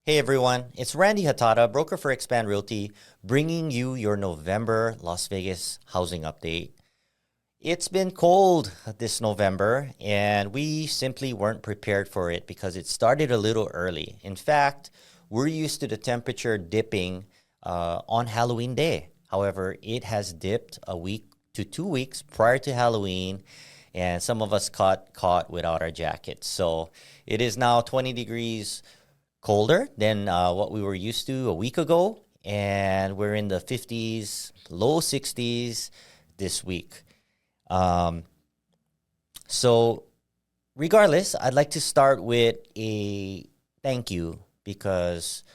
Hey everyone, it's Randy Hatata, broker for Xpand Realty, bringing you your November Las Vegas housing update. It's been cold this November, and we simply weren't prepared for it because it started a little early. In fact, we're used to the temperature dipping on Halloween Day. However, it has dipped a week to 2 weeks prior to Halloween, and some of us caught without our jackets. So it is now 20 degrees colder than what we were used to a week ago, and we're in the 50s, low 60s this week. So regardless, I'd like to start with a thank you because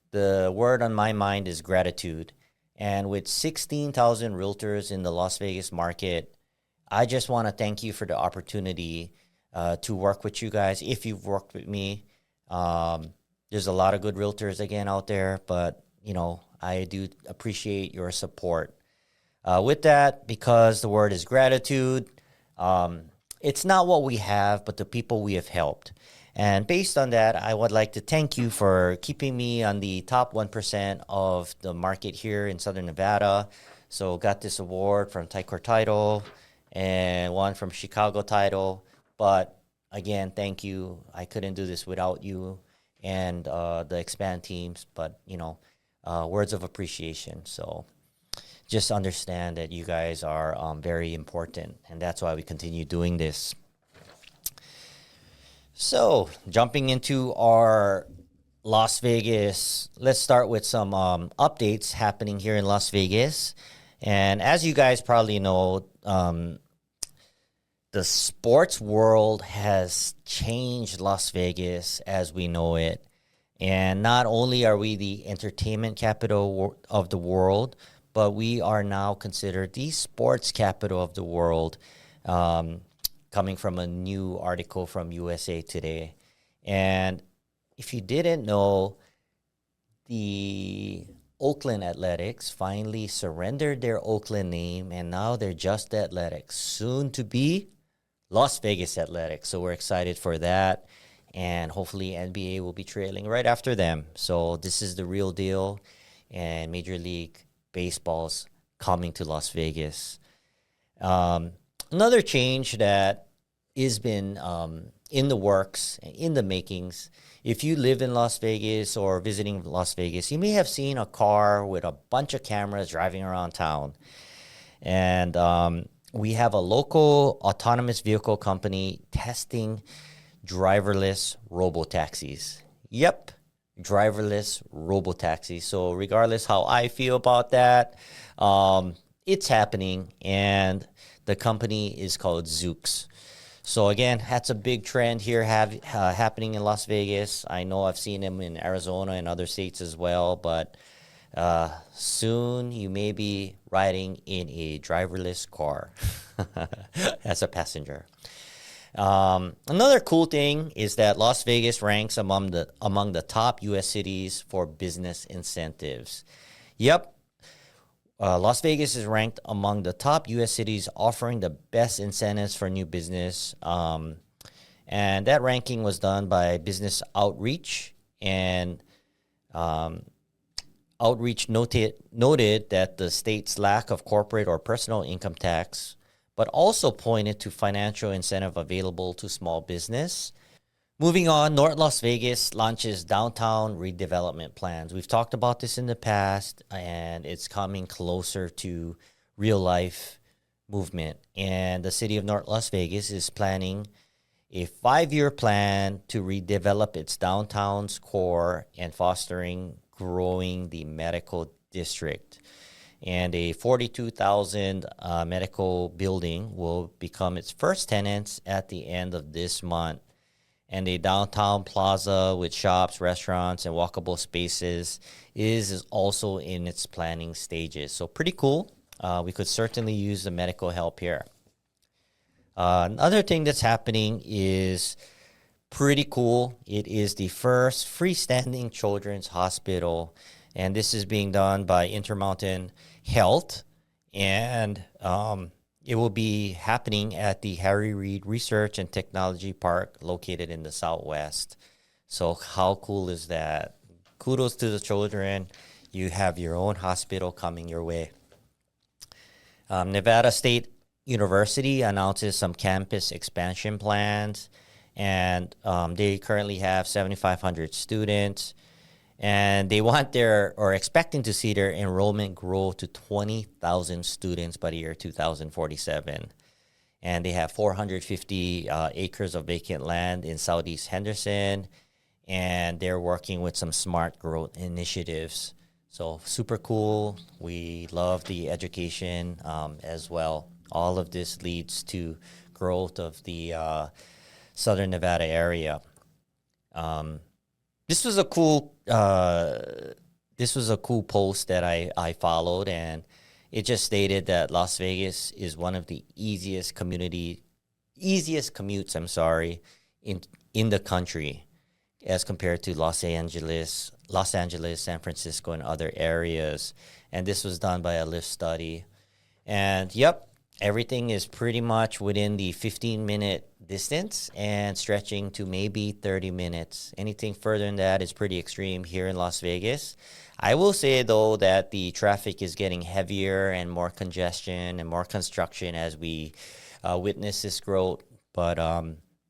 the word on my mind is gratitude. And with 16,000 realtors in the Las Vegas market, I just want to thank you for the opportunity to work with you guys. If you've worked with me, there's a lot of good realtors again out there, but I do appreciate your support. With that, because the word is gratitude, it's not what we have, but the people we have helped. And based on that, I would like to thank you for keeping me on the top 1% of the market here in Southern Nevada. So got this award from Ticor Title and one from Chicago Title. But again, thank you. I couldn't do this without you and the Xpand teams, but words of appreciation. So just understand that you guys are very important, and that's why we continue doing this. So jumping into our Las Vegas, let's start with some updates happening here in Las Vegas. And as you guys probably know, the sports world has changed Las Vegas as we know it. And not only are we the entertainment capital of the world, but we are now considered the sports capital of the world, coming from a new article from USA Today. And if you didn't know, the Oakland Athletics finally surrendered their Oakland name, and now they're just Athletics, soon to be Las Vegas Athletics. So we're excited for that, and hopefully NBA will be trailing right after them. So this is the real deal, and Major League Baseball's coming to Las Vegas. Another change that has been in the works, in the makings, if you live in Las Vegas or visiting Las Vegas, you may have seen a car with a bunch of cameras driving around town. And we have a local autonomous vehicle company testing driverless robotaxis. Yep, driverless robotaxis. So regardless how I feel about that, it's happening, and the company is called Zoox. So again, that's a big trend here happening in Las Vegas. I know I've seen them in Arizona and other states as well, but soon you may be riding in a driverless car as a passenger. Another cool thing is that Las Vegas ranks among the top U.S. cities for business incentives. Yep. Las Vegas is ranked among the top U.S. cities offering the best incentives for new business. And that ranking was done by Business Outreach. And Outreach noted that the state's lack of corporate or personal income tax, but also pointed to financial incentive available to small business. Moving on, North Las Vegas launches downtown redevelopment plans. We've talked about this in the past, and it's coming closer to real-life movement. And the city of North Las Vegas is planning a 5-year plan to redevelop its downtown's core and fostering growing the medical district. And a 42,000 medical building will become its first tenants at the end of this month. And a downtown plaza with shops, restaurants, and walkable spaces is also in its planning stages. So pretty cool. We could certainly use the medical help here. Another thing that's happening is pretty cool. It is the first freestanding children's hospital, and this is being done by Intermountain Health, and it will be happening at the Harry Reid Research and Technology Park located in the Southwest. So how cool is that? kudos to the children. You have your own hospital coming your way. Nevada State University announces some campus expansion plans, and they currently have 7,500 students, and they want expecting to see their enrollment grow to 20,000 students by the year 2047. And they have 450 acres of vacant land in Southeast Henderson, and they're working with some smart growth initiatives. So super cool. We love the education as well. All of this leads to growth of the Southern Nevada area. This was a cool post that I followed, and it just stated that Las Vegas is one of the easiest commutes, in the country as compared to Los Angeles, San Francisco, and other areas. And this was done by a Lyft study. And yep, everything is pretty much within the 15-minute distance and stretching to maybe 30 minutes. Anything further than that is pretty extreme here in Las Vegas. I will say, though, that the traffic is getting heavier and more congestion and more construction as we witness this growth. But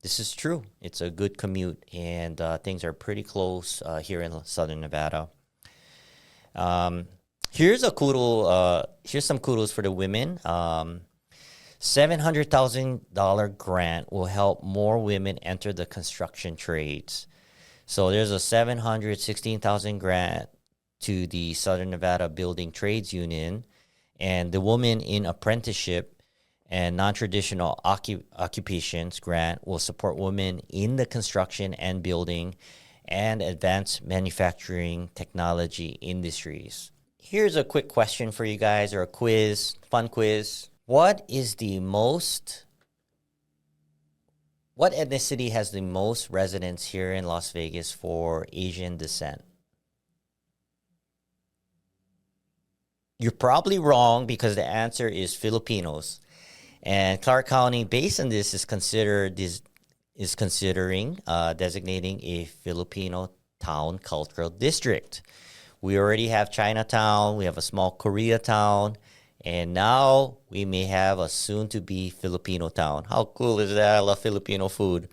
this is true. It's a good commute, and things are pretty close here in Southern Nevada. Here's some kudos for the women. $700,000 grant will help more women enter the construction trades. So there's a $716,000 grant to the Southern Nevada Building Trades Union, and the Women in Apprenticeship and Non-Traditional Occupations grant will support women in the construction and building and advanced manufacturing technology industries. Here's a quick question for you guys, or a quiz, fun quiz. What ethnicity has the most residents here in Las Vegas for Asian descent? You're probably wrong, because the answer is Filipinos. And Clark County, based on this, is considering designating a Filipino town cultural district. We already have Chinatown, we have a small Koreatown, and now we may have a soon-to-be Filipino town. How cool is that? I love Filipino food.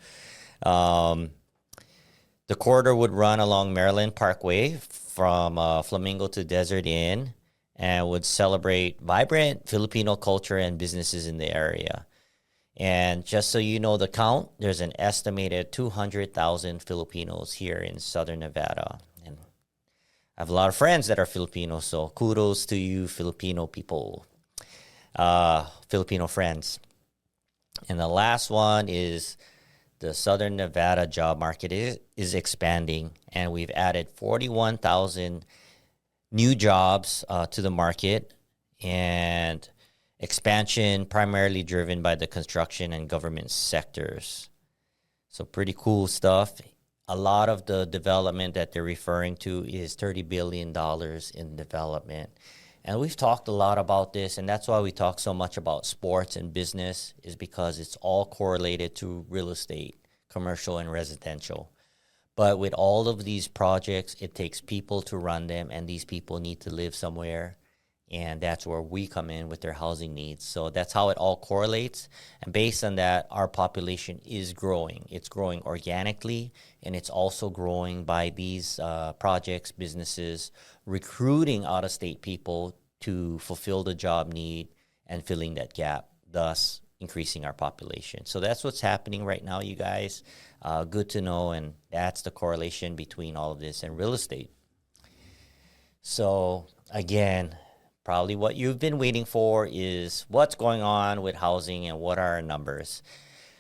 The corridor would run along Maryland Parkway from Flamingo to Desert Inn, and would celebrate vibrant Filipino culture and businesses in the area. And just so you know the count, there's an estimated 200,000 Filipinos here in Southern Nevada. And I have a lot of friends that are Filipino, so kudos to you Filipino people, Filipino friends. And the last one is the Southern Nevada job market is expanding, and we've added 41,000 new jobs to the market, and expansion primarily driven by the construction and government sectors. So pretty cool stuff. A lot of the development that they're referring to is $30 billion in development. And we've talked a lot about this, and that's why we talk so much about sports and business, is because it's all correlated to real estate, commercial and residential. But with all of these projects, it takes people to run them, and these people need to live somewhere. And that's where we come in with their housing needs. So that's how it all correlates. And based on that, our population is growing. It's growing organically, and it's also growing by these projects, businesses, recruiting out-of-state people to fulfill the job need and filling that gap, thus increasing our population. So that's what's happening right now, you guys. Good to know, and that's the correlation between all of this and real estate. So again, probably what you've been waiting for is what's going on with housing and what are our numbers.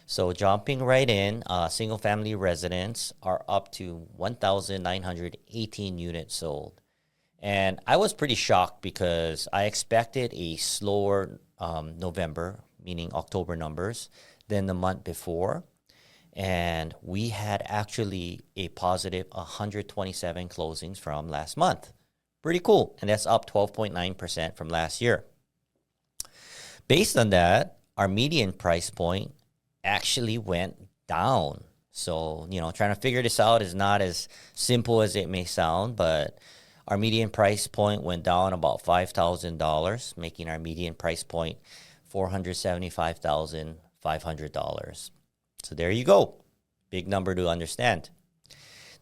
So jumping right in, single-family residents are up to 1,918 units sold. And I was pretty shocked because I expected a slower November, meaning October numbers, than the month before. And we had actually a positive 127 closings from last month. Pretty cool. And that's up 12.9% from last year. Based on that, our median price point actually went down. So, trying to figure this out is not as simple as it may sound, but our median price point went down about $5,000, making our median price point $475,500. So there you go. Big number to understand.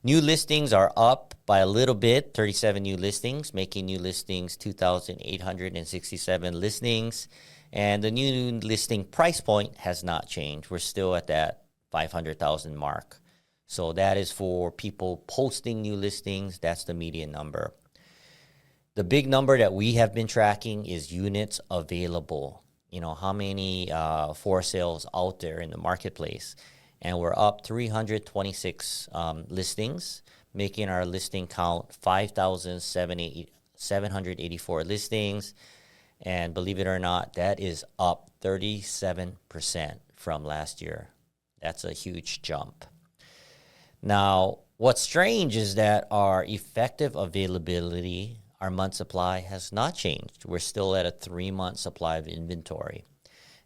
New listings are up by a little bit, 37 new listings, making new listings 2,867 listings. And the new listing price point has not changed. We're still at that 500,000 mark. So that is for people posting new listings. That's the median number. The big number that we have been tracking is units available. How many for sales out there in the marketplace. And we're up 326 listings, making our listing count 5,784 listings. And believe it or not, that is up 37% from last year. That's a huge jump. Now, what's strange is that our effective availability, our month supply, has not changed. We're still at a 3-month supply of inventory.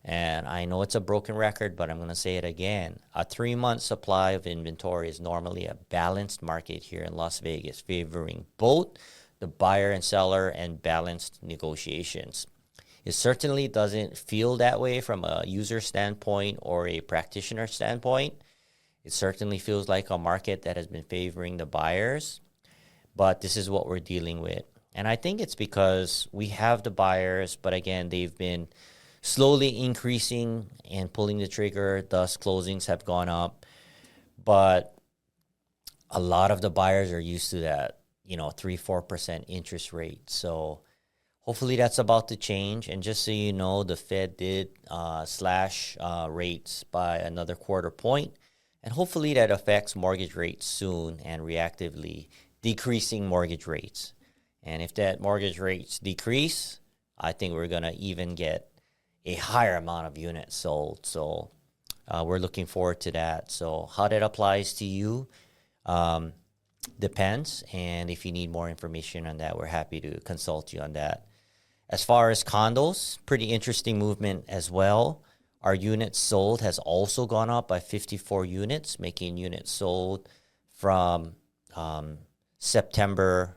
And I know it's a broken record, but I'm going to say it again. A 3-month supply of inventory is normally a balanced market here in Las Vegas, favoring both the buyer and seller and balanced negotiations. It certainly doesn't feel that way from a user standpoint or a practitioner standpoint. It certainly feels like a market that has been favoring the buyers, but this is what we're dealing with. And I think it's because we have the buyers, but again, they've been slowly increasing and pulling the trigger, thus closings have gone up. But a lot of the buyers are used to that, 3-4% interest rate. So hopefully that's about to change. And just so you know, the Fed did slash rates by another quarter point. And hopefully that affects mortgage rates soon and reactively decreasing mortgage rates. And if that mortgage rates decrease, I think we're going to even get a higher amount of units sold. So we're looking forward to that. So how that applies to you depends. And if you need more information on that, we're happy to consult you on that. As far as condos, pretty interesting movement as well. Our units sold has also gone up by 54 units, making units sold from October,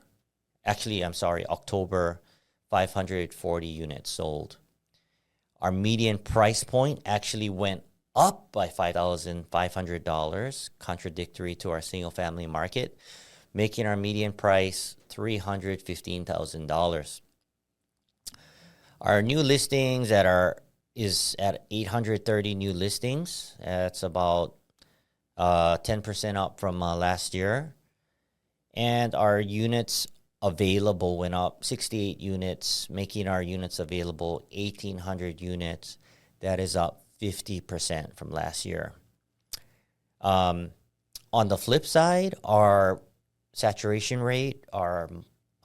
540 units sold. Our median price point actually went up by $5,500, contradictory to our single-family market, making our median price $315,000. Our new listings is at 830 new listings. That's about 10% up from last year. And our units available went up 68 units, making our units available 1,800 units. That is up 50% from last year. On the flip side, our saturation rate, our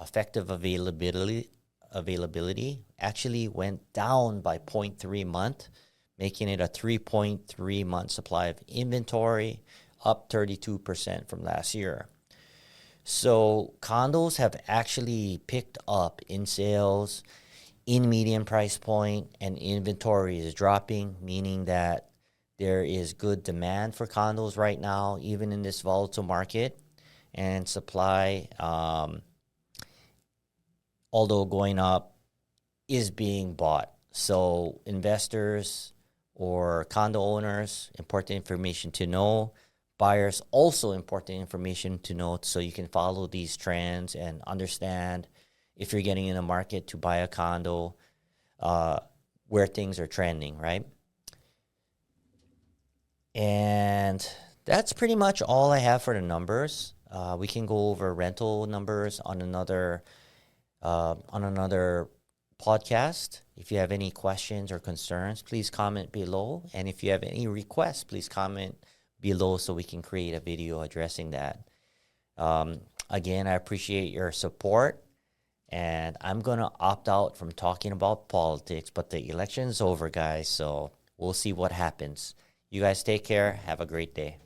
effective availability actually went down by 0.3 month, making it a 3.3 month supply of inventory, up 32% from last year. So condos have actually picked up in sales, in median price point, and inventory is dropping, meaning that there is good demand for condos right now, even in this volatile market. And supply, although going up, is being bought. So investors or condo owners, important information to know. Buyers, also important information to note, so you can follow these trends and understand if you're getting in a market to buy a condo, where things are trending, right? And that's pretty much all I have for the numbers. We can go over rental numbers on another podcast. If you have any questions or concerns, please comment below. And if you have any requests, please comment below so we can create a video addressing that. Again, I appreciate your support, and I'm going to opt out from talking about politics, but the election's over, guys, so we'll see what happens. You guys take care. Have a great day.